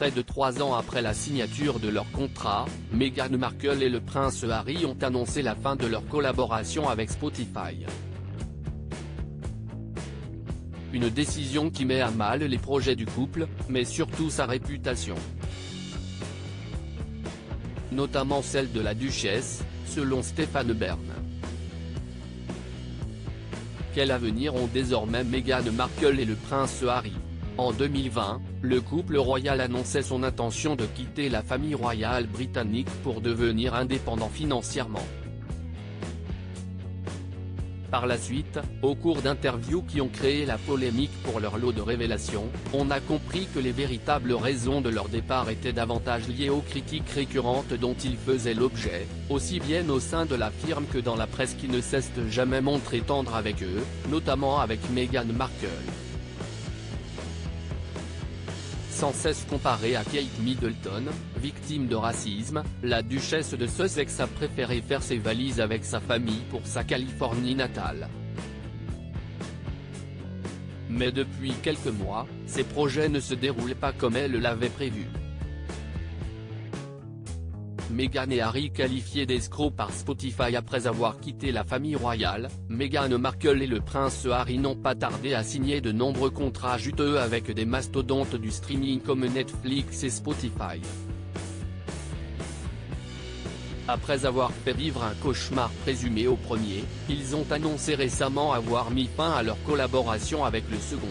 Près de 3 ans après la signature de leur contrat, Meghan Markle et le prince Harry ont annoncé la fin de leur collaboration avec Spotify. Une décision qui met à mal les projets du couple, mais surtout sa réputation. Notamment celle de la duchesse, selon Stéphane Bern. Quel avenir ont désormais Meghan Markle et le prince Harry? En 2020, le couple royal annonçait son intention de quitter la famille royale britannique pour devenir indépendant financièrement. Par la suite, au cours d'interviews qui ont créé la polémique pour leur lot de révélations, on a compris que les véritables raisons de leur départ étaient davantage liées aux critiques récurrentes dont ils faisaient l'objet, aussi bien au sein de la firme que dans la presse qui ne cesse de jamais montrer tendre avec eux, notamment avec Meghan Markle. Sans cesse comparée à Kate Middleton, victime de racisme, la duchesse de Sussex a préféré faire ses valises avec sa famille pour sa Californie natale. Mais depuis quelques mois, ses projets ne se déroulaient pas comme elle l'avait prévu. Meghan et Harry qualifiés d'escrocs par Spotify après avoir quitté la famille royale, Meghan Markle et le prince Harry n'ont pas tardé à signer de nombreux contrats juteux avec des mastodontes du streaming comme Netflix et Spotify. Après avoir fait vivre un cauchemar présumé au premier, ils ont annoncé récemment avoir mis fin à leur collaboration avec le second.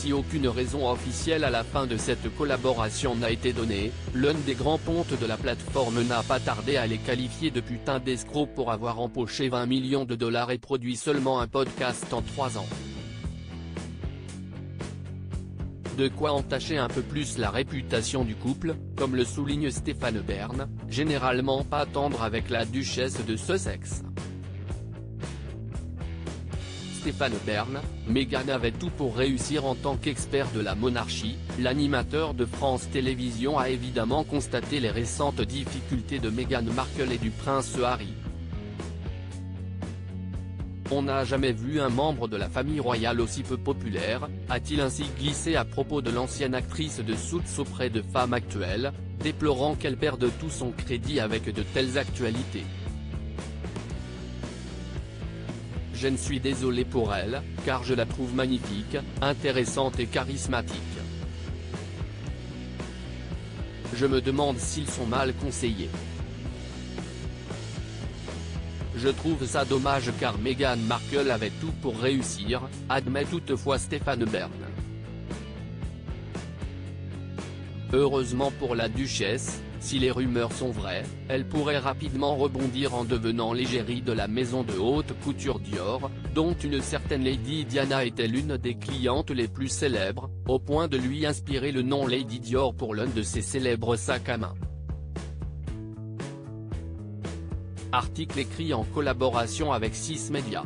Si aucune raison officielle à la fin de cette collaboration n'a été donnée, l'un des grands pontes de la plateforme n'a pas tardé à les qualifier de putain d'escrocs pour avoir empoché 20 millions de dollars et produit seulement un podcast en 3 ans. De quoi entacher un peu plus la réputation du couple, comme le souligne Stéphane Bern, généralement pas tendre avec la duchesse de Sussex. Stéphane Bern, Meghan avait tout pour réussir en tant qu'expert de la monarchie, l'animateur de France Télévisions a évidemment constaté les récentes difficultés de Meghan Markle et du prince Harry. On n'a jamais vu un membre de la famille royale aussi peu populaire, a-t-il ainsi glissé à propos de l'ancienne actrice de Suits auprès de femmes actuelles, déplorant qu'elle perde tout son crédit avec de telles actualités. Je ne suis désolé pour elle, car je la trouve magnifique, intéressante et charismatique. Je me demande s'ils sont mal conseillés. Je trouve ça dommage car Meghan Markle avait tout pour réussir, admet toutefois Stéphane Bern. Heureusement pour la duchesse, si les rumeurs sont vraies, elle pourrait rapidement rebondir en devenant l'égérie de la maison de haute couture Dior, dont une certaine Lady Diana était l'une des clientes les plus célèbres, au point de lui inspirer le nom Lady Dior pour l'un de ses célèbres sacs à main. Article écrit en collaboration avec 6 Médias.